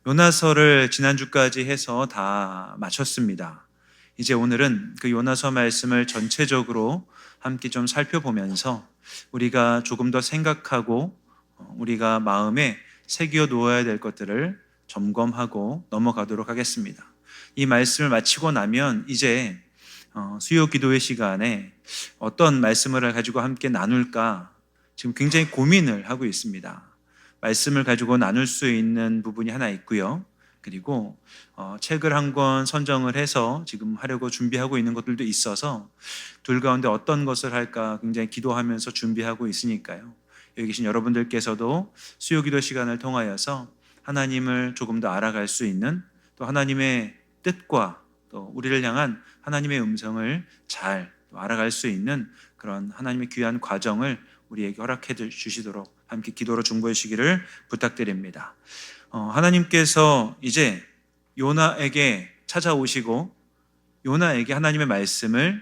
요나서를 지난주까지 해서 다 마쳤습니다. 이제 오늘은 그 요나서 말씀을 전체적으로 함께 좀 살펴보면서 우리가 조금 더 생각하고 우리가 마음에 새겨 놓아야 될 것들을 점검하고 넘어가도록 하겠습니다. 이 말씀을 마치고 나면 이제 수요 기도회 시간에 어떤 말씀을 가지고 함께 나눌까 지금 굉장히 고민을 하고 있습니다. 말씀을 가지고 나눌 수 있는 부분이 하나 있고요. 그리고 책을 한 권 선정을 해서 지금 하려고 준비하고 있는 것들도 있어서 둘 가운데 어떤 것을 할까 굉장히 기도하면서 준비하고 있으니까요. 여기 계신 여러분들께서도 수요 기도 시간을 통하여서 하나님을 조금 더 알아갈 수 있는, 또 하나님의 뜻과 또 우리를 향한 하나님의 음성을 잘 알아갈 수 있는 그런 하나님의 귀한 과정을 우리에게 허락해 주시도록 함께 기도로 중보해 주시기를 부탁드립니다. 하나님께서 이제 요나에게 찾아오시고 요나에게 하나님의 말씀을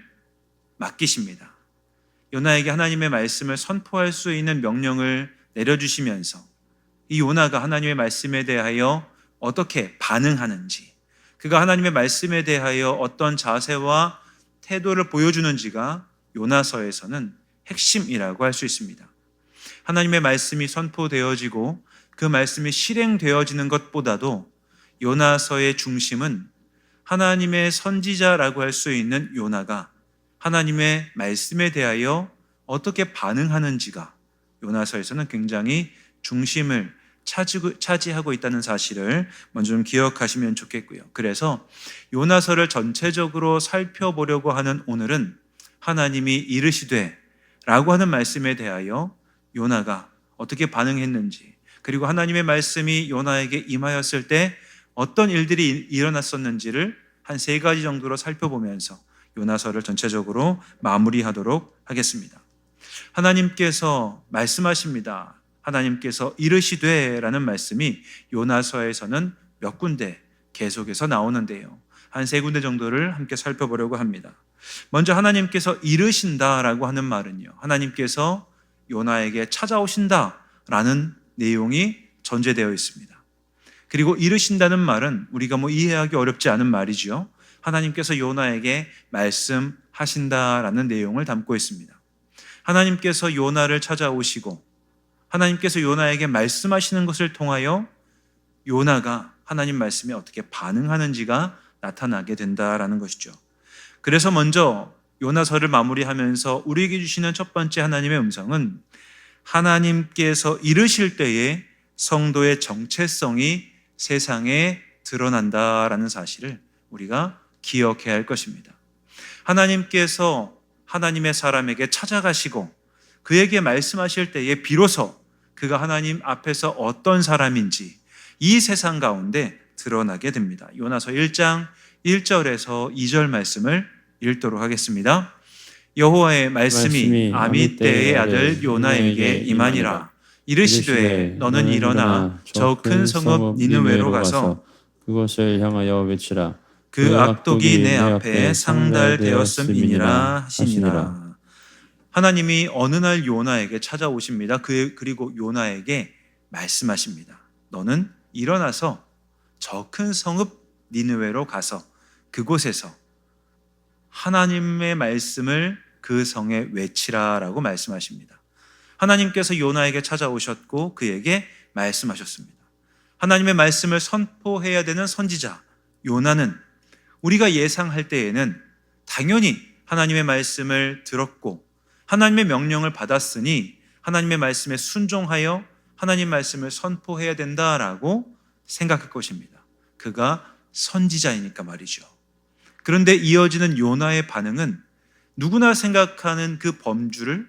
맡기십니다. 요나에게 하나님의 말씀을 선포할 수 있는 명령을 내려주시면서 이 요나가 하나님의 말씀에 대하여 어떻게 반응하는지, 그가 하나님의 말씀에 대하여 어떤 자세와 태도를 보여주는지가 요나서에서는 핵심이라고 할 수 있습니다. 하나님의 말씀이 선포되어지고 그 말씀이 실행되어지는 것보다도 요나서의 중심은 하나님의 선지자라고 할 수 있는 요나가 하나님의 말씀에 대하여 어떻게 반응하는지가 요나서에서는 굉장히 중심을 차지하고 있다는 사실을 먼저 좀 기억하시면 좋겠고요. 그래서 요나서를 전체적으로 살펴보려고 하는 오늘은 하나님이 이르시되 라고 하는 말씀에 대하여 요나가 어떻게 반응했는지, 그리고 하나님의 말씀이 요나에게 임하였을 때 어떤 일들이 일어났었는지를 한 3가지 정도로 살펴보면서 요나서를 전체적으로 마무리하도록 하겠습니다. 하나님께서 말씀하십니다. 하나님께서 이르시되 라는 말씀이 요나서에서는 몇 군데 계속해서 나오는데요. 한 3군데 정도를 함께 살펴보려고 합니다. 먼저 하나님께서 이르신다라고 하는 말은요, 하나님께서 요나에게 찾아오신다라는 내용이 전제되어 있습니다. 그리고 이르신다는 말은 우리가 이해하기 어렵지 않은 말이죠. 하나님께서 요나에게 말씀하신다라는 내용을 담고 있습니다. 하나님께서 요나를 찾아오시고 하나님께서 요나에게 말씀하시는 것을 통하여 요나가 하나님 말씀에 어떻게 반응하는지가 나타나게 된다라는 것이죠. 그래서 먼저 요나서를 마무리하면서 우리에게 주시는 첫 번째 하나님의 음성은 하나님께서 이르실 때에 성도의 정체성이 세상에 드러난다라는 사실을 우리가 기억해야 할 것입니다. 하나님께서 하나님의 사람에게 찾아가시고 그에게 말씀하실 때에 비로소 그가 하나님 앞에서 어떤 사람인지 이 세상 가운데 드러나게 됩니다. 요나서 1장 1절에서 2절 말씀을 읽도록 하겠습니다. 여호와의 말씀이 아미떼의 아들 요나에게 임하니라. 이르시되 너는 일어나 저 큰 성읍 니느웨로 가서 그것을 향하여 외치라. 그 악독이 내 앞에 상달되었음이니라 하시니라. 하나님이 어느 날 요나에게 찾아오십니다. 그리고 요나에게 말씀하십니다. 너는 일어나서 저 큰 성읍 니느웨로 가서 그곳에서 하나님의 말씀을 그 성에 외치라라고 말씀하십니다. 하나님께서 요나에게 찾아오셨고 그에게 말씀하셨습니다. 하나님의 말씀을 선포해야 되는 선지자 요나는 우리가 예상할 때에는 당연히 하나님의 말씀을 들었고 하나님의 명령을 받았으니 하나님의 말씀에 순종하여 하나님 말씀을 선포해야 된다라고 생각할 것입니다. 그가 선지자이니까 말이죠. 그런데 이어지는 요나의 반응은 누구나 생각하는 그 범주를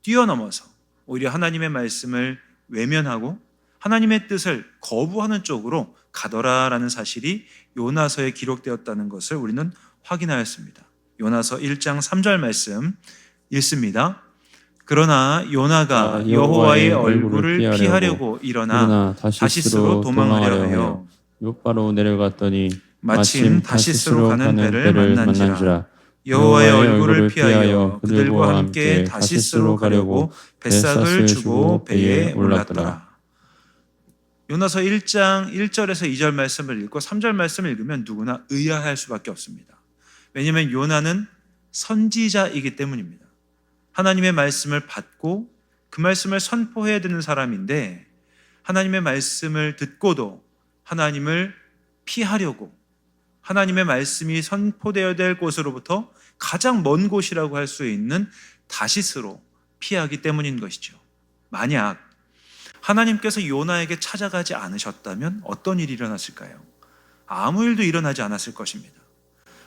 뛰어넘어서 오히려 하나님의 말씀을 외면하고 하나님의 뜻을 거부하는 쪽으로 가더라라는 사실이 요나서에 기록되었다는 것을 우리는 확인하였습니다. 요나서 1장 3절 말씀 읽습니다. 그러나 요나가 여호와의 얼굴을 피하려고 일어나 다시스로 도망하려 하여 요바로 내려갔더니 마침 다시스로 가는 배를 만난지라. 여호와의 얼굴을 피하여 그들과 함께 다시스로 가려고 뱃삭을 주고 배에 올랐더라. 요나서 1장 1절에서 2절 말씀을 읽고 3절 말씀을 읽으면 누구나 의아할 수밖에 없습니다. 왜냐하면 요나는 선지자이기 때문입니다. 하나님의 말씀을 받고 그 말씀을 선포해야 되는 사람인데 하나님의 말씀을 듣고도 하나님을 피하려고 하나님의 말씀이 선포되어야 될 곳으로부터 가장 먼 곳이라고 할 수 있는 다시스로 피하기 때문인 것이죠. 만약 하나님께서 요나에게 찾아가지 않으셨다면 어떤 일이 일어났을까요? 아무 일도 일어나지 않았을 것입니다.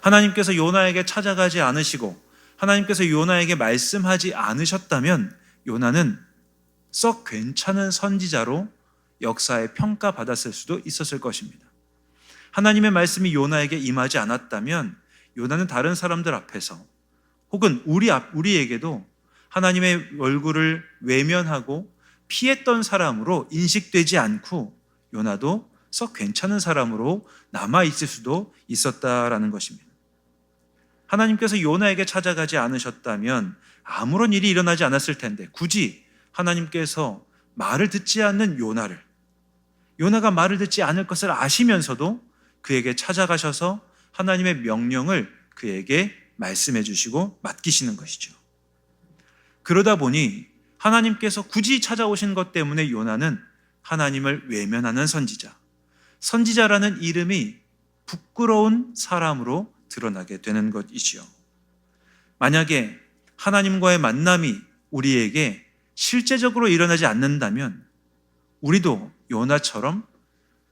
하나님께서 요나에게 찾아가지 않으시고 하나님께서 요나에게 말씀하지 않으셨다면 요나는 썩 괜찮은 선지자로 역사에 평가받았을 수도 있었을 것입니다. 하나님의 말씀이 요나에게 임하지 않았다면 요나는 다른 사람들 앞에서 혹은 우리에게도 하나님의 얼굴을 외면하고 피했던 사람으로 인식되지 않고 요나도 썩 괜찮은 사람으로 남아있을 수도 있었다라는 것입니다. 하나님께서 요나에게 찾아가지 않으셨다면 아무런 일이 일어나지 않았을 텐데 굳이 하나님께서 말을 듣지 않는 요나가 말을 듣지 않을 것을 아시면서도 그에게 찾아가셔서 하나님의 명령을 그에게 말씀해 주시고 맡기시는 것이죠. 그러다 보니 하나님께서 굳이 찾아오신 것 때문에 요나는 하나님을 외면하는 선지자라는 이름이 부끄러운 사람으로 드러나게 되는 것이지요. 만약에 하나님과의 만남이 우리에게 실제적으로 일어나지 않는다면 우리도 요나처럼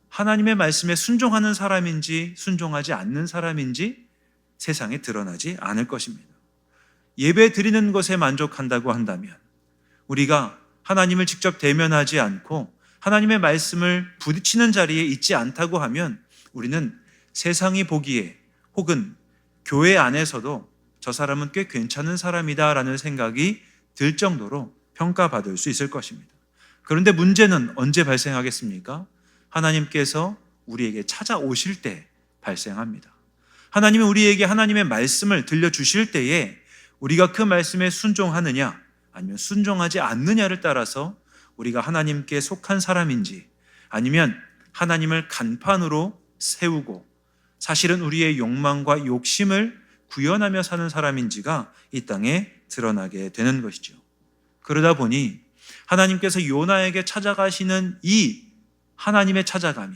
하나님의 말씀에 순종하는 사람인지 순종하지 않는 사람인지 세상에 드러나지 않을 것입니다. 예배 드리는 것에 만족한다고 한다면 우리가 하나님을 직접 대면하지 않고 하나님의 말씀을 부딪히는 자리에 있지 않다고 하면 우리는 세상이 보기에 혹은 교회 안에서도 저 사람은 꽤 괜찮은 사람이다라는 생각이 들 정도로 평가받을 수 있을 것입니다. 그런데 문제는 언제 발생하겠습니까? 하나님께서 우리에게 찾아오실 때 발생합니다. 하나님은 우리에게 하나님의 말씀을 들려주실 때에 우리가 그 말씀에 순종하느냐 아니면 순종하지 않느냐를 따라서 우리가 하나님께 속한 사람인지 아니면 하나님을 간판으로 세우고 사실은 우리의 욕망과 욕심을 구현하며 사는 사람인지가 이 땅에 드러나게 되는 것이죠. 그러다 보니 하나님께서 요나에게 찾아가시는 이 하나님의 찾아감이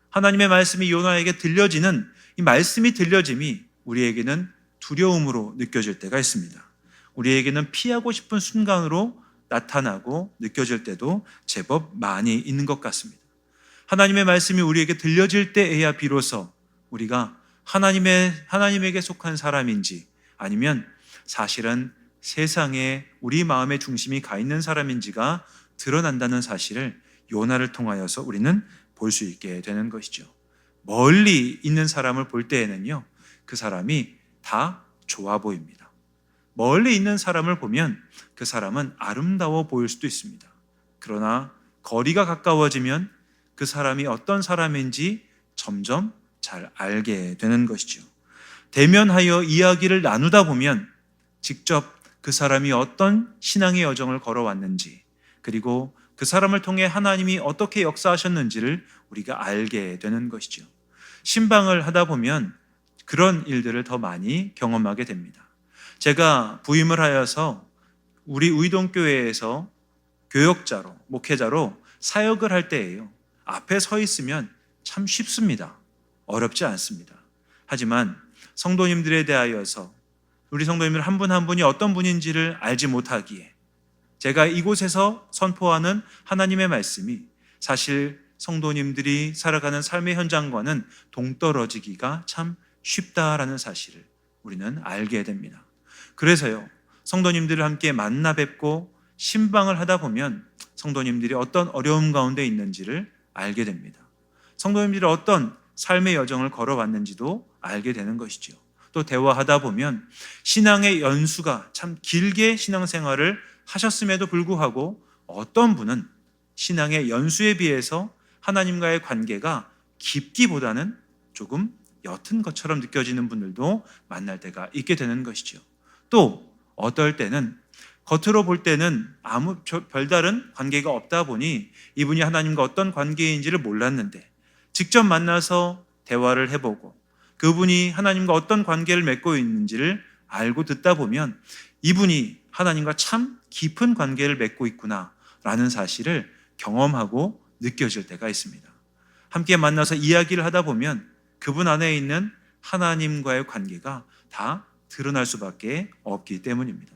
하나님의 말씀이 요나에게 들려지는 이 말씀이 들려짐이 우리에게는 두려움으로 느껴질 때가 있습니다. 우리에게는 피하고 싶은 순간으로 나타나고 느껴질 때도 제법 많이 있는 것 같습니다. 하나님의 말씀이 우리에게 들려질 때에야 비로소 우리가 하나님에게 속한 사람인지 아니면 사실은 세상에 우리 마음의 중심이 가 있는 사람인지가 드러난다는 사실을 요나를 통하여서 우리는 볼 수 있게 되는 것이죠. 멀리 있는 사람을 볼 때에는요, 그 사람이 다 좋아 보입니다. 멀리 있는 사람을 보면 그 사람은 아름다워 보일 수도 있습니다. 그러나 거리가 가까워지면 그 사람이 어떤 사람인지 점점 잘 알게 되는 것이죠. 대면하여 이야기를 나누다 보면 직접 그 사람이 어떤 신앙의 여정을 걸어왔는지 그리고 그 사람을 통해 하나님이 어떻게 역사하셨는지를 우리가 알게 되는 것이죠. 신방을 하다 보면 그런 일들을 더 많이 경험하게 됩니다. 제가 부임을 하여서 우리 의동교회에서 교역자로, 목회자로 사역을 할 때예요. 앞에 서 있으면 참 쉽습니다. 어렵지 않습니다. 하지만 성도님들에 대하여서 우리 성도님들 한 분 한 분이 어떤 분인지를 알지 못하기에 제가 이곳에서 선포하는 하나님의 말씀이 사실 성도님들이 살아가는 삶의 현장과는 동떨어지기가 참 쉽다라는 사실을 우리는 알게 됩니다. 그래서요, 성도님들을 함께 만나 뵙고 신방을 하다 보면 성도님들이 어떤 어려움 가운데 있는지를 알게 됩니다. 성도님들이 어떤 삶의 여정을 걸어왔는지도 알게 되는 것이죠. 또 대화하다 보면 신앙의 연수가 참 길게 신앙생활을 하셨음에도 불구하고 어떤 분은 신앙의 연수에 비해서 하나님과의 관계가 깊기보다는 조금 옅은 것처럼 느껴지는 분들도 만날 때가 있게 되는 것이죠. 또 어떨 때는 겉으로 볼 때는 아무 별다른 관계가 없다 보니 이분이 하나님과 어떤 관계인지를 몰랐는데 직접 만나서 대화를 해보고 그분이 하나님과 어떤 관계를 맺고 있는지를 알고 듣다 보면 이분이 하나님과 참 깊은 관계를 맺고 있구나라는 사실을 경험하고 느껴질 때가 있습니다. 함께 만나서 이야기를 하다 보면 그분 안에 있는 하나님과의 관계가 다 드러날 수밖에 없기 때문입니다.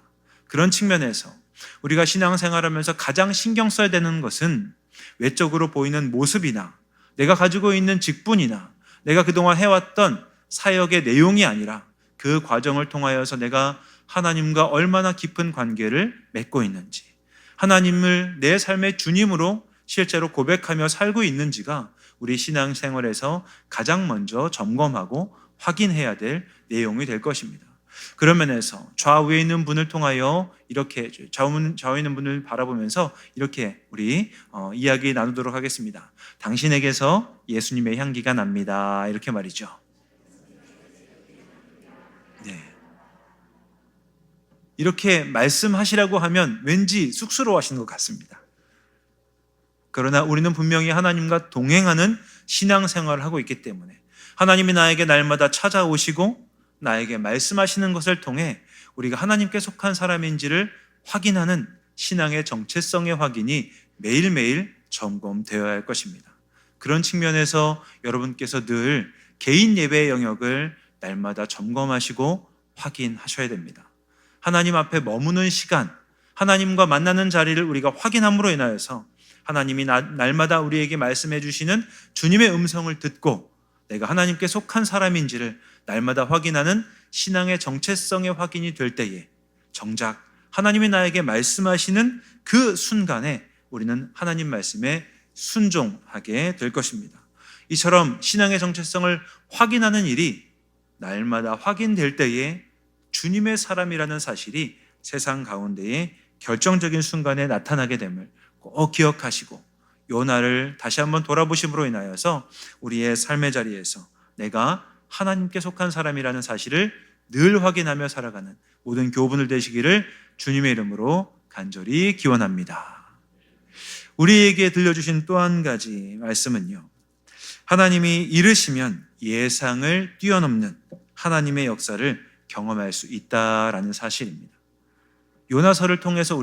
그런 측면에서 우리가 신앙생활하면서 가장 신경 써야 되는 것은 외적으로 보이는 모습이나 내가 가지고 있는 직분이나 내가 그동안 해왔던 사역의 내용이 아니라 그 과정을 통하여서 내가 하나님과 얼마나 깊은 관계를 맺고 있는지, 하나님을 내 삶의 주님으로 실제로 고백하며 살고 있는지가 우리 신앙생활에서 가장 먼저 점검하고 확인해야 될 내용이 될 것입니다. 그런 면에서 좌우에 있는 분을 통하여 이렇게 좌우에 있는 분을 바라보면서 이렇게 우리 이야기 나누도록 하겠습니다. 당신에게서 예수님의 향기가 납니다. 이렇게 말이죠. 네. 이렇게 말씀하시라고 하면 왠지 쑥스러워하시는 것 같습니다. 그러나 우리는 분명히 하나님과 동행하는 신앙생활을 하고 있기 때문에 하나님이 나에게 날마다 찾아오시고 나에게 말씀하시는 것을 통해 우리가 하나님께 속한 사람인지를 확인하는 신앙의 정체성의 확인이 매일매일 점검되어야 할 것입니다. 그런 측면에서 여러분께서 늘 개인 예배의 영역을 날마다 점검하시고 확인하셔야 됩니다. 하나님 앞에 머무는 시간, 하나님과 만나는 자리를 우리가 확인함으로 인하여서 하나님이 날마다 우리에게 말씀해 주시는 주님의 음성을 듣고 내가 하나님께 속한 사람인지를 날마다 확인하는 신앙의 정체성의 확인이 될 때에 정작 하나님이 나에게 말씀하시는 그 순간에 우리는 하나님 말씀에 순종하게 될 것입니다. 이처럼 신앙의 정체성을 확인하는 일이 날마다 확인될 때에 주님의 사람이라는 사실이 세상 가운데에 결정적인 순간에 나타나게 됨을 꼭 기억하시고 요나를 다시 한번 돌아보심으로 인하여서 우리의 삶의 자리에서 내가 하나님께 속한 사람이라는 사실을 늘 확인하며 살아가는 모든 교분을 되시기를 주님의 이름으로 간절히 기원합니다. 우리에게 들려주신 또 한 가지 말씀은요, 하나님이 이르시면 예상을 뛰어넘는 하나님의 역사를 경험할 수 있다라는 사실입니다. 요나서를 통해서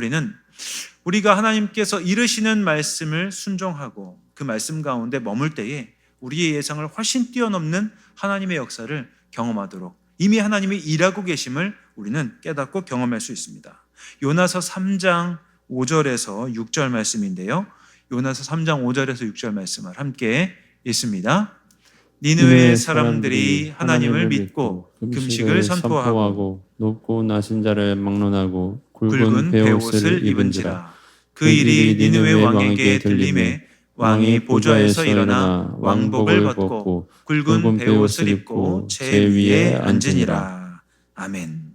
우리가 하나님께서 이르시는 말씀을 순종하고 그 말씀 가운데 머물 때에 우리의 예상을 훨씬 뛰어넘는 하나님의 역사를 경험하도록 이미 하나님이 일하고 계심을 우리는 깨닫고 경험할 수 있습니다. 요나서 3장 5절에서 6절 말씀인데요. 요나서 3장 5절에서 6절 말씀을 함께 읽습니다. 니느웨의 사람들이 하나님을 믿고 금식을 선포하고 높고 낮은 자를 막론하고 굵은 베옷을 입은지라. 그 일이 니느웨 왕에게 들림에 왕이 보좌에서 일어나 왕복을 벗고 굵은 베옷을 입고 제 위에 앉으니라. 아멘.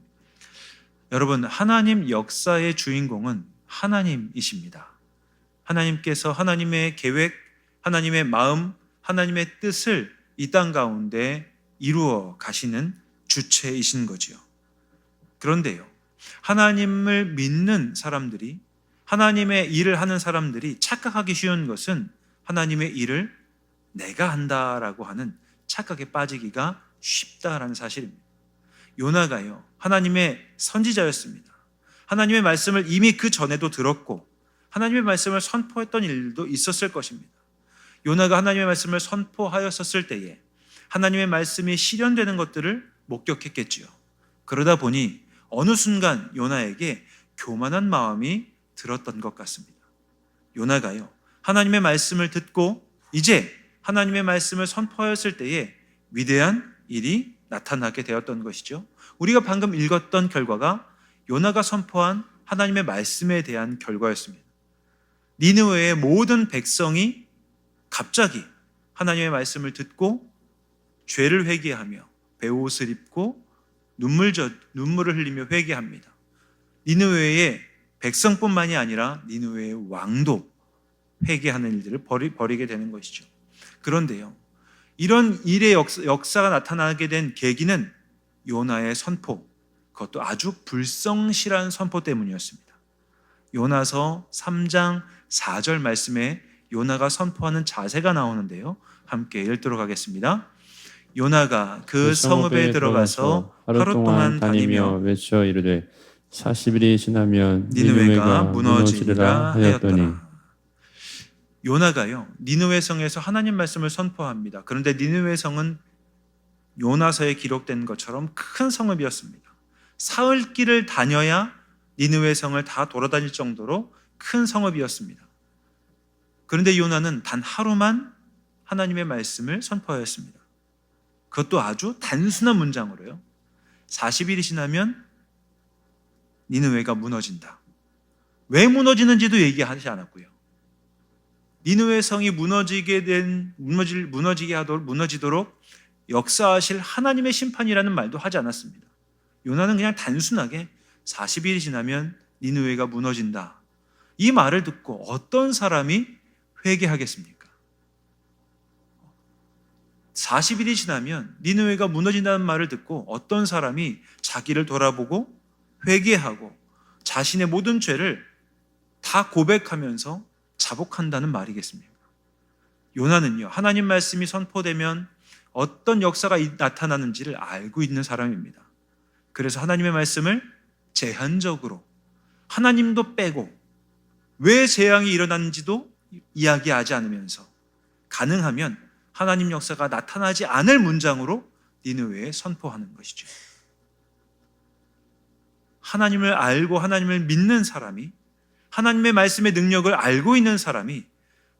여러분, 하나님 역사의 주인공은 하나님이십니다. 하나님께서 하나님의 계획, 하나님의 마음, 하나님의 뜻을 이 땅 가운데 이루어 가시는 주체이신 거지요. 그런데요, 하나님을 믿는 사람들이, 하나님의 일을 하는 사람들이 착각하기 쉬운 것은 하나님의 일을 내가 한다라고 하는 착각에 빠지기가 쉽다라는 사실입니다. 요나가요, 하나님의 선지자였습니다. 하나님의 말씀을 이미 그 전에도 들었고 하나님의 말씀을 선포했던 일도 있었을 것입니다. 요나가 하나님의 말씀을 선포하였었을 때에 하나님의 말씀이 실현되는 것들을 목격했겠지요. 그러다 보니 어느 순간 요나에게 교만한 마음이 들었던 것 같습니다. 요나가요, 하나님의 말씀을 듣고 이제 하나님의 말씀을 선포하였을 때에 위대한 일이 나타나게 되었던 것이죠. 우리가 방금 읽었던 결과가 요나가 선포한 하나님의 말씀에 대한 결과였습니다. 니느웨의 모든 백성이 갑자기 하나님의 말씀을 듣고 죄를 회개하며 베옷을 입고 눈물을 흘리며 회개합니다. 니느웨의 백성뿐만이 아니라 니느웨의 왕도 회개하는 일들을 벌이게 되는 것이죠. 그런데요, 이런 일의 역사가 나타나게 된 계기는 요나의 선포, 그것도 아주 불성실한 선포 때문이었습니다. 요나서 3장 4절 말씀에 요나가 선포하는 자세가 나오는데요. 함께 읽도록 하겠습니다. 요나가 그 성읍에 들어가서 하루 동안 다니며 외쳐 이르되 40일이 지나면 니느웨가 니느웨가 무너지리라 무너지리라 하였더니. 하였더라. 요나가요, 니느웨 성에서 하나님 말씀을 선포합니다. 그런데 니느웨 성은 요나서에 기록된 것처럼 큰 성읍이었습니다. 사흘 길을 다녀야 니느웨 성을 다 돌아다닐 정도로 큰 성읍이었습니다. 그런데 요나는 단 하루만 하나님의 말씀을 선포하였습니다. 그것도 아주 단순한 문장으로요. 40일이 지나면 니느웨가 무너진다. 왜 무너지는지도 얘기하지 않았고요. 니느웨 성이 무너지도록 역사하실 하나님의 심판이라는 말도 하지 않았습니다. 요나는 그냥 단순하게 40일이 지나면 니느웨가 무너진다. 이 말을 듣고 어떤 사람이 회개하겠습니까? 40일이 지나면 니느웨가 무너진다는 말을 듣고 어떤 사람이 자기를 돌아보고 회개하고 자신의 모든 죄를 다 고백하면서 자복한다는 말이겠습니까? 요나는요, 하나님 말씀이 선포되면 어떤 역사가 나타나는지를 알고 있는 사람입니다. 그래서 하나님의 말씀을 제한적으로, 하나님도 빼고 왜 재앙이 일어났는지도 이야기하지 않으면서 가능하면 하나님 역사가 나타나지 않을 문장으로 니느웨에 선포하는 것이죠. 하나님을 알고 하나님을 믿는 사람이, 하나님의 말씀의 능력을 알고 있는 사람이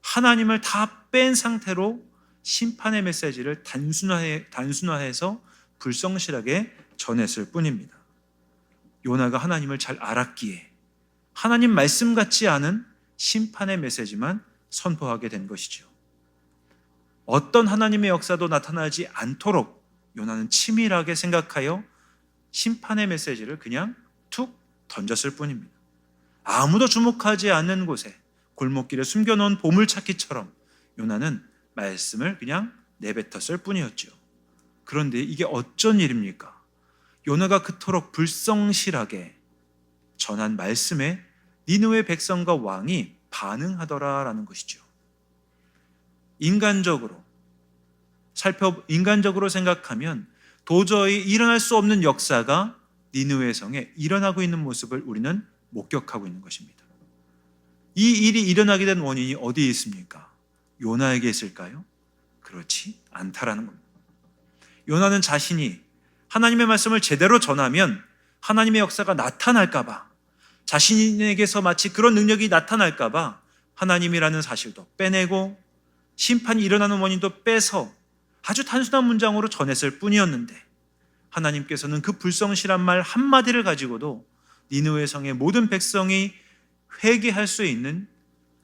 하나님을 다 뺀 상태로 심판의 메시지를 단순화해서 불성실하게 전했을 뿐입니다. 요나가 하나님을 잘 알았기에 하나님 말씀 같지 않은 심판의 메시지만 선포하게 된 것이죠. 어떤 하나님의 역사도 나타나지 않도록 요나는 치밀하게 생각하여 심판의 메시지를 그냥 툭 던졌을 뿐입니다. 아무도 주목하지 않는 곳에 골목길에 숨겨놓은 보물찾기처럼 요나는 말씀을 그냥 내뱉었을 뿐이었죠. 그런데 이게 어쩐 일입니까? 요나가 그토록 불성실하게 전한 말씀에 니느웨 백성과 왕이 반응하더라라는 것이죠. 인간적으로 생각하면 도저히 일어날 수 없는 역사가 니느웨 성에 일어나고 있는 모습을 우리는 목격하고 있는 것입니다. 이 일이 일어나게 된 원인이 어디에 있습니까? 요나에게 있을까요? 그렇지 않다라는 겁니다. 요나는 자신이 하나님의 말씀을 제대로 전하면 하나님의 역사가 나타날까 봐, 자신에게서 마치 그런 능력이 나타날까 봐 하나님이라는 사실도 빼내고 심판이 일어나는 원인도 빼서 아주 단순한 문장으로 전했을 뿐이었는데, 하나님께서는 그 불성실한 말 한마디를 가지고도 니느웨 성의 모든 백성이 회개할 수 있는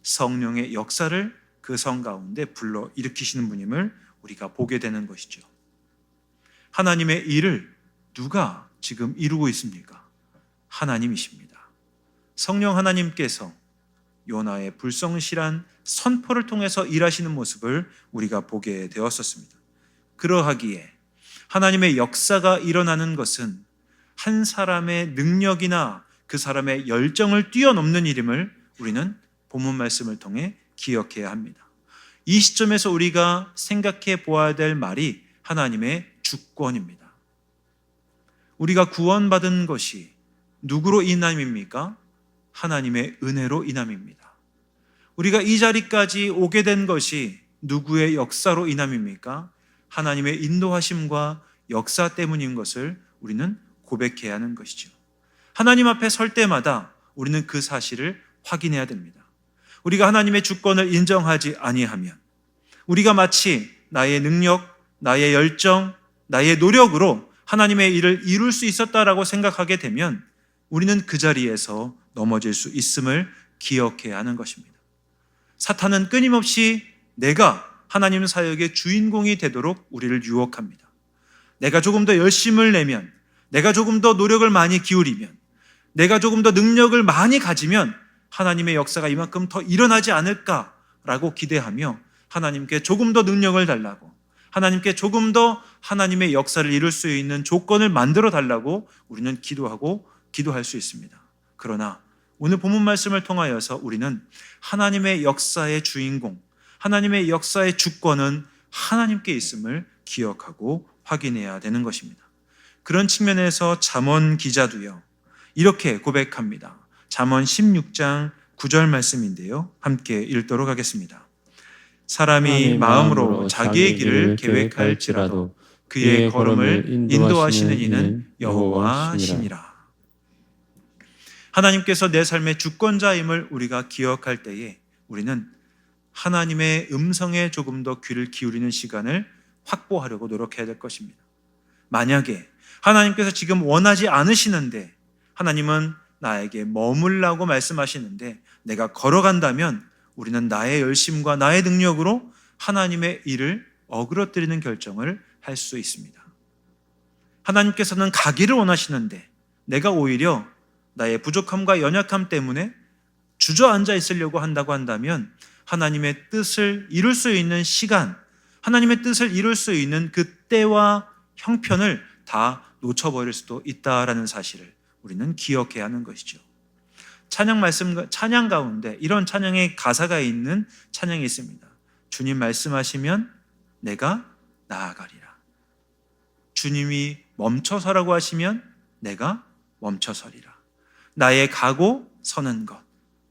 성령의 역사를 그 성 가운데 불러 일으키시는 분임을 우리가 보게 되는 것이죠. 하나님의 일을 누가 지금 이루고 있습니까? 하나님이십니다. 성령 하나님께서 요나의 불성실한 선포를 통해서 일하시는 모습을 우리가 보게 되었었습니다. 그러하기에 하나님의 역사가 일어나는 것은 한 사람의 능력이나 그 사람의 열정을 뛰어넘는 일임을 우리는 본문 말씀을 통해 기억해야 합니다. 이 시점에서 우리가 생각해 보아야 될 말이 하나님의 주권입니다. 우리가 구원받은 것이 누구로 인함입니까? 하나님의 은혜로 인함입니다. 우리가 이 자리까지 오게 된 것이 누구의 역사로 인함입니까? 하나님의 인도하심과 역사 때문인 것을 우리는 고백해야 하는 것이죠. 하나님 앞에 설 때마다 우리는 그 사실을 확인해야 됩니다. 우리가 하나님의 주권을 인정하지 아니하면, 우리가 마치 나의 능력, 나의 열정, 나의 노력으로 하나님의 일을 이룰 수 있었다라고 생각하게 되면 우리는 그 자리에서 넘어질 수 있음을 기억해야 하는 것입니다. 사탄은 끊임없이 내가 하나님 사역의 주인공이 되도록 우리를 유혹합니다. 내가 조금 더 열심을 내면, 내가 조금 더 노력을 많이 기울이면, 내가 조금 더 능력을 많이 가지면 하나님의 역사가 이만큼 더 일어나지 않을까라고 기대하며 하나님께 조금 더 능력을 달라고, 하나님께 조금 더 하나님의 역사를 이룰 수 있는 조건을 만들어 달라고 우리는 기도할 수 있습니다. 그러나 오늘 본문 말씀을 통하여서 우리는 하나님의 역사의 주인공, 하나님의 역사의 주권은 하나님께 있음을 기억하고 확인해야 되는 것입니다. 그런 측면에서 잠언 기자도요, 이렇게 고백합니다. 잠언 16장 9절 말씀인데요, 함께 읽도록 하겠습니다. 사람이 마음으로 자기의 길을 계획할지라도 그의 걸음을 인도하시는 이는 여호와시니라. 하나님께서 내 삶의 주권자임을 우리가 기억할 때에 우리는 하나님의 음성에 조금 더 귀를 기울이는 시간을 확보하려고 노력해야 될 것입니다. 만약에 하나님께서 지금 원하지 않으시는데, 하나님은 나에게 머물라고 말씀하시는데 내가 걸어간다면 우리는 나의 열심과 나의 능력으로 하나님의 일을 어그러뜨리는 결정을 할 수 있습니다. 하나님께서는 가기를 원하시는데 내가 오히려 나의 부족함과 연약함 때문에 주저앉아 있으려고 한다고 한다면 하나님의 뜻을 이룰 수 있는 시간, 하나님의 뜻을 이룰 수 있는 그 때와 형편을 다 놓쳐버릴 수도 있다라는 사실을 우리는 기억해야 하는 것이죠. 찬양 가운데 이런 찬양의 가사가 있는 찬양이 있습니다. 주님 말씀하시면 내가 나아가리라. 주님이 멈춰서라고 하시면 내가 멈춰서리라. 나의 가고 서는 것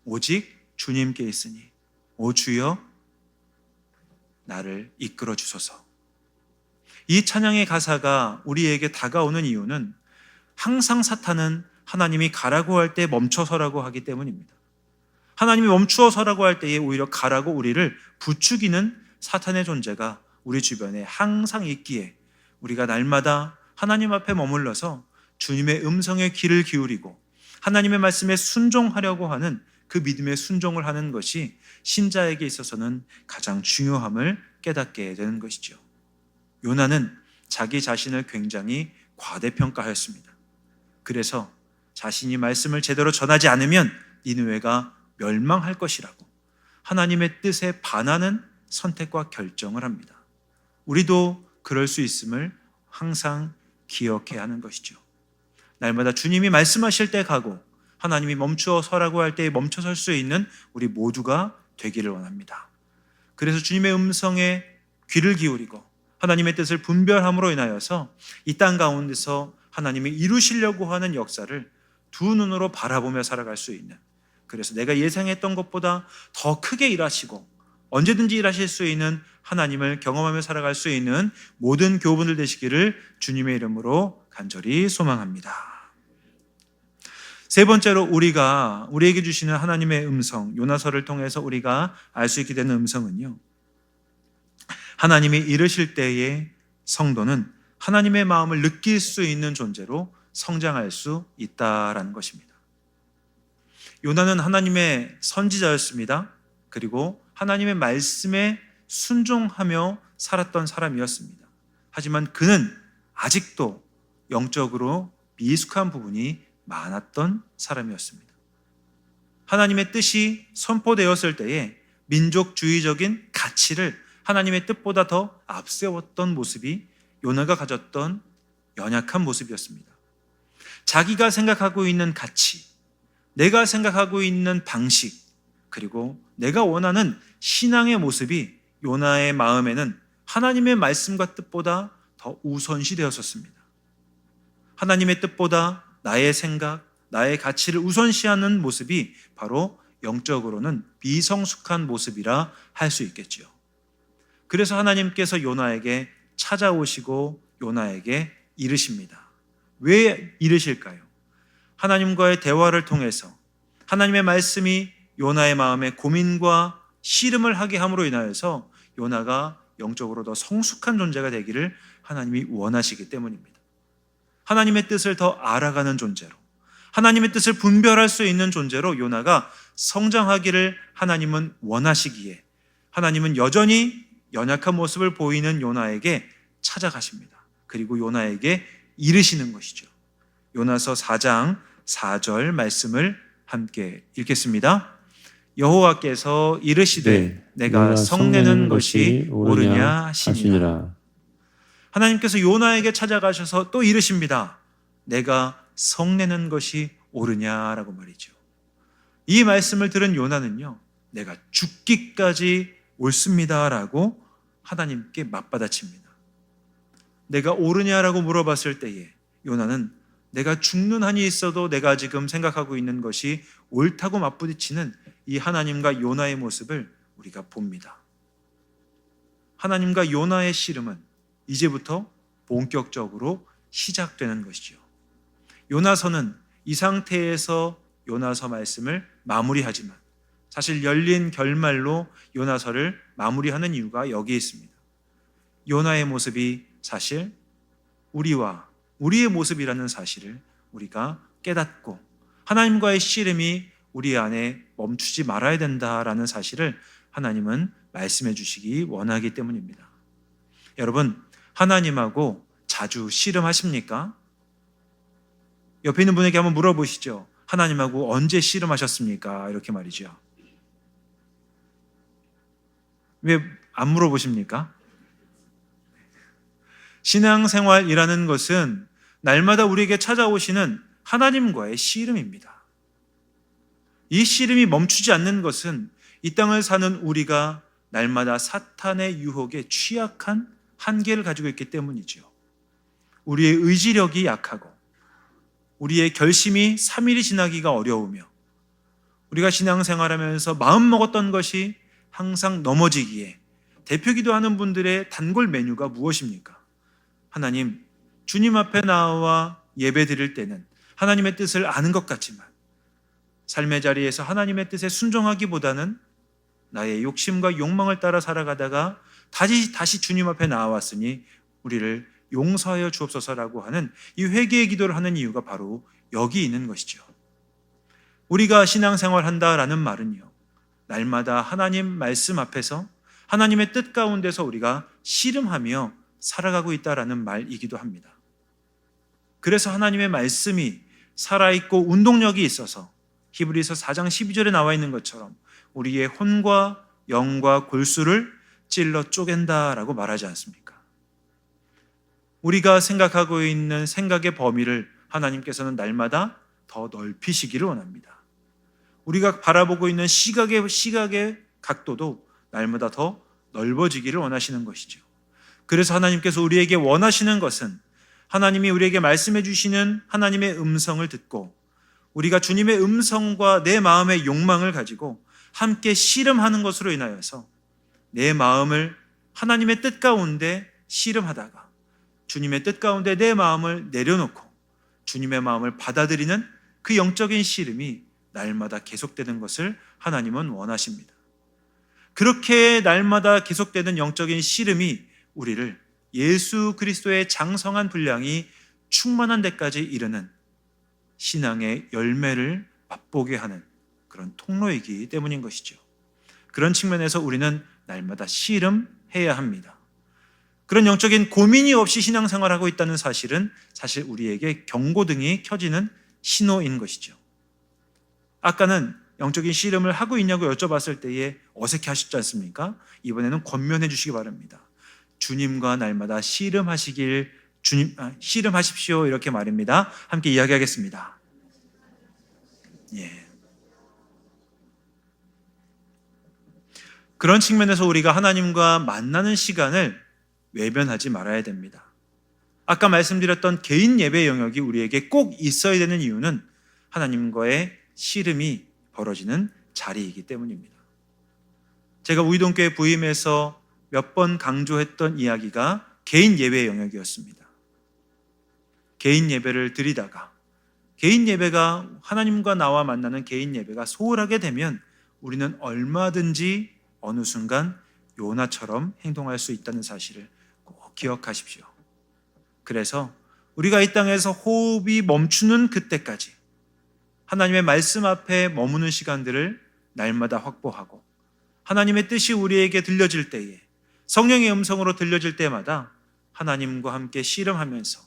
오직 주님께 있으니 오 주여 나를 이끌어 주소서. 이 찬양의 가사가 우리에게 다가오는 이유는 항상 사탄은 하나님이 가라고 할 때 멈춰서라고 하기 때문입니다. 하나님이 멈추어 서라고 할 때에 오히려 가라고 우리를 부추기는 사탄의 존재가 우리 주변에 항상 있기에 우리가 날마다 하나님 앞에 머물러서 주님의 음성에 귀를 기울이고 하나님의 말씀에 순종하려고 하는 그 믿음의 순종을 하는 것이 신자에게 있어서는 가장 중요함을 깨닫게 되는 것이죠. 요나는 자기 자신을 굉장히 과대평가하였습니다. 그래서 자신이 말씀을 제대로 전하지 않으면 니느웨가 멸망할 것이라고 하나님의 뜻에 반하는 선택과 결정을 합니다. 우리도 그럴 수 있음을 항상 기억해야 하는 것이죠. 날마다 주님이 말씀하실 때 가고 하나님이 멈추어 서라고 할 때 멈춰 설 수 있는 우리 모두가 되기를 원합니다. 그래서 주님의 음성에 귀를 기울이고 하나님의 뜻을 분별함으로 인하여서 이 땅 가운데서 하나님이 이루시려고 하는 역사를 두 눈으로 바라보며 살아갈 수 있는, 그래서 내가 예상했던 것보다 더 크게 일하시고 언제든지 일하실 수 있는 하나님을 경험하며 살아갈 수 있는 모든 교우분들 되시기를 주님의 이름으로 간절히 소망합니다. 세 번째로 우리에게 주시는 하나님의 음성, 요나서를 통해서 우리가 알 수 있게 되는 음성은요, 하나님이 이르실 때에 성도는 하나님의 마음을 느낄 수 있는 존재로 성장할 수 있다라는 것입니다. 요나는 하나님의 선지자였습니다. 그리고 하나님의 말씀에 순종하며 살았던 사람이었습니다. 하지만 그는 아직도 영적으로 미숙한 부분이 많았던 사람이었습니다. 하나님의 뜻이 선포되었을 때에 민족주의적인 가치를 하나님의 뜻보다 더 앞세웠던 모습이 요나가 가졌던 연약한 모습이었습니다. 자기가 생각하고 있는 가치, 내가 생각하고 있는 방식, 그리고 내가 원하는 신앙의 모습이 요나의 마음에는 하나님의 말씀과 뜻보다 더 우선시 되었었습니다. 하나님의 뜻보다 나의 생각, 나의 가치를 우선시하는 모습이 바로 영적으로는 비성숙한 모습이라 할 수 있겠지요. 그래서 하나님께서 요나에게 찾아오시고 요나에게 이르십니다. 왜 이르실까요? 하나님과의 대화를 통해서 하나님의 말씀이 요나의 마음에 고민과 씨름을 하게 함으로 인하여서 요나가 영적으로 더 성숙한 존재가 되기를 하나님이 원하시기 때문입니다. 하나님의 뜻을 더 알아가는 존재로, 하나님의 뜻을 분별할 수 있는 존재로 요나가 성장하기를 하나님은 원하시기에 하나님은 여전히 연약한 모습을 보이는 요나에게 찾아가십니다. 그리고 요나에게 이르시는 것이죠. 요나서 4장 4절 말씀을 함께 읽겠습니다. 여호와께서 이르시되 내가 성내는 것이 옳으냐 하시니라. 하나님께서 요나에게 찾아가셔서 또 이르십니다. 내가 성내는 것이 옳으냐라고 말이죠. 이 말씀을 들은 요나는요, 내가 죽기까지 옳습니다라고 하나님께 맞받아칩니다. 내가 옳으냐라고 물어봤을 때에 요나는 내가 죽는 한이 있어도 내가 지금 생각하고 있는 것이 옳다고 맞부딪히는 이 하나님과 요나의 모습을 우리가 봅니다. 하나님과 요나의 씨름은 이제부터 본격적으로 시작되는 것이죠. 요나서는 이 상태에서 요나서 말씀을 마무리하지만 사실 열린 결말로 요나서를 마무리하는 이유가 여기에 있습니다. 요나의 모습이 사실 우리와 우리의 모습이라는 사실을 우리가 깨닫고 하나님과의 씨름이 우리 안에 멈추지 말아야 된다라는 사실을 하나님은 말씀해 주시기 원하기 때문입니다. 여러분, 하나님하고 자주 씨름하십니까? 옆에 있는 분에게 한번 물어보시죠. 하나님하고 언제 씨름하셨습니까? 이렇게 말이죠. 왜 안 물어보십니까? 신앙생활이라는 것은 날마다 우리에게 찾아오시는 하나님과의 씨름입니다. 이 씨름이 멈추지 않는 것은 이 땅을 사는 우리가 날마다 사탄의 유혹에 취약한 한계를 가지고 있기 때문이죠. 우리의 의지력이 약하고 우리의 결심이 3일이 지나기가 어려우며 우리가 신앙생활하면서 마음먹었던 것이 항상 넘어지기에 대표기도 하는 분들의 단골 메뉴가 무엇입니까? 하나님, 주님 앞에 나와 예배 드릴 때는 하나님의 뜻을 아는 것 같지만 삶의 자리에서 하나님의 뜻에 순종하기보다는 나의 욕심과 욕망을 따라 살아가다가 다시 주님 앞에 나왔으니 우리를 용서하여 주옵소서라고 하는 이 회개의 기도를 하는 이유가 바로 여기 있는 것이죠. 우리가 신앙생활 한다라는 말은요, 날마다 하나님 말씀 앞에서 하나님의 뜻 가운데서 우리가 씨름하며 살아가고 있다라는 말이기도 합니다. 그래서 하나님의 말씀이 살아있고 운동력이 있어서 히브리서 4장 12절에 나와 있는 것처럼 우리의 혼과 영과 골수를 찔러 쪼갠다라고 말하지 않습니까? 우리가 생각하고 있는 생각의 범위를 하나님께서는 날마다 더 넓히시기를 원합니다. 우리가 바라보고 있는 시각의 각도도 날마다 더 넓어지기를 원하시는 것이죠. 그래서 하나님께서 우리에게 원하시는 것은 하나님이 우리에게 말씀해 주시는 하나님의 음성을 듣고 우리가 주님의 음성과 내 마음의 욕망을 가지고 함께 씨름하는 것으로 인하여서 내 마음을 하나님의 뜻 가운데 씨름하다가 주님의 뜻 가운데 내 마음을 내려놓고 주님의 마음을 받아들이는 그 영적인 씨름이 날마다 계속되는 것을 하나님은 원하십니다. 그렇게 날마다 계속되는 영적인 씨름이 우리를 예수 그리스도의 장성한 분량이 충만한 데까지 이르는 신앙의 열매를 맛보게 하는 그런 통로이기 때문인 것이죠. 그런 측면에서 우리는 날마다 씨름해야 합니다. 그런 영적인 고민이 없이 신앙생활하고 있다는 사실은 사실 우리에게 경고등이 켜지는 신호인 것이죠. 아까는 영적인 씨름을 하고 있냐고 여쭤봤을 때에 어색해 하셨지 않습니까? 이번에는 권면해 주시기 바랍니다. 주님과 날마다 씨름하십시오 이렇게 말입니다. 함께 이야기하겠습니다. 예. 그런 측면에서 우리가 하나님과 만나는 시간을 외면하지 말아야 됩니다. 아까 말씀드렸던 개인 예배 영역이 우리에게 꼭 있어야 되는 이유는 하나님과의 씨름이 벌어지는 자리이기 때문입니다. 제가 우이동교회 부임에서 몇 번 강조했던 이야기가 개인 예배 영역이었습니다. 개인 예배를 드리다가 개인 예배가 하나님과 나와 만나는 개인 예배가 소홀하게 되면 우리는 얼마든지 어느 순간 요나처럼 행동할 수 있다는 사실을 꼭 기억하십시오. 그래서 우리가 이 땅에서 호흡이 멈추는 그때까지 하나님의 말씀 앞에 머무는 시간들을 날마다 확보하고 하나님의 뜻이 우리에게 들려질 때에 성령의 음성으로 들려질 때마다 하나님과 함께 씨름하면서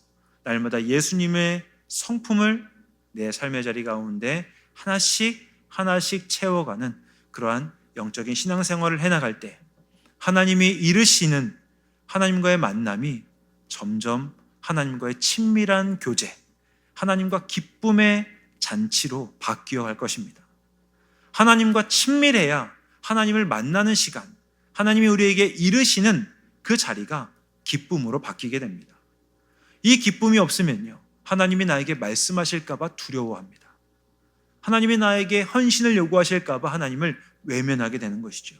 날마다 예수님의 성품을 내 삶의 자리 가운데 하나씩 채워가는 그러한 영적인 신앙생활을 해나갈 때 하나님이 이르시는 하나님과의 만남이 점점 하나님과의 친밀한 교제, 하나님과 기쁨의 잔치로 바뀌어 갈 것입니다. 하나님과 친밀해야 하나님을 만나는 시간, 하나님이 우리에게 이르시는 그 자리가 기쁨으로 바뀌게 됩니다. 이 기쁨이 없으면요, 하나님이 나에게 말씀하실까봐 두려워합니다. 하나님이 나에게 헌신을 요구하실까봐 하나님을 외면하게 되는 것이죠.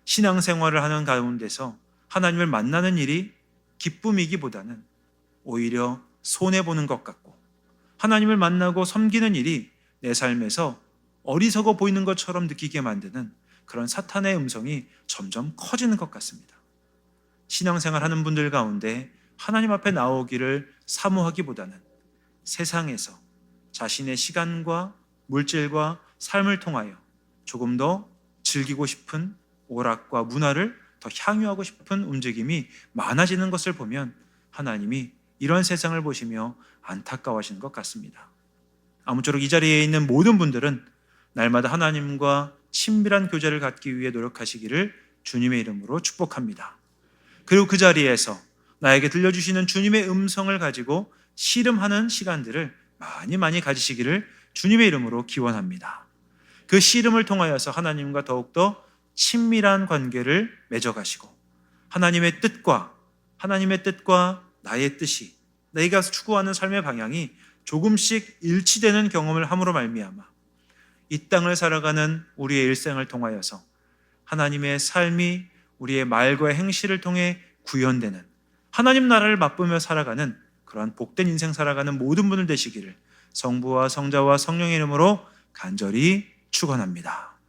신앙생활을 하는 가운데서 하나님을 만나는 일이 기쁨이기보다는 오히려 손해보는 것 같고, 하나님을 만나고 섬기는 일이 내 삶에서 어리석어 보이는 것처럼 느끼게 만드는 그런 사탄의 음성이 점점 커지는 것 같습니다. 신앙생활 하는 분들 가운데 하나님 앞에 나오기를 사모하기보다는 세상에서 자신의 시간과 물질과 삶을 통하여 조금 더 즐기고 싶은 오락과 문화를 더 향유하고 싶은 움직임이 많아지는 것을 보면 하나님이 이런 세상을 보시며 안타까워하시는 것 같습니다. 아무쪼록 이 자리에 있는 모든 분들은 날마다 하나님과 친밀한 교제를 갖기 위해 노력하시기를 주님의 이름으로 축복합니다. 그리고 그 자리에서 나에게 들려주시는 주님의 음성을 가지고 씨름하는 시간들을 많이 가지시기를 주님의 이름으로 기원합니다. 그 씨름을 통하여서 하나님과 더욱더 친밀한 관계를 맺어가시고 하나님의 뜻과 나의 뜻이, 내가 추구하는 삶의 방향이 조금씩 일치되는 경험을 함으로 말미암아 이 땅을 살아가는 우리의 일생을 통하여서 하나님의 삶이 우리의 말과 행실을 통해 구현되는, 하나님 나라를 맛보며 살아가는 그러한 복된 인생 살아가는 모든 분들 되시기를 성부와 성자와 성령의 이름으로 간절히 축원합니다.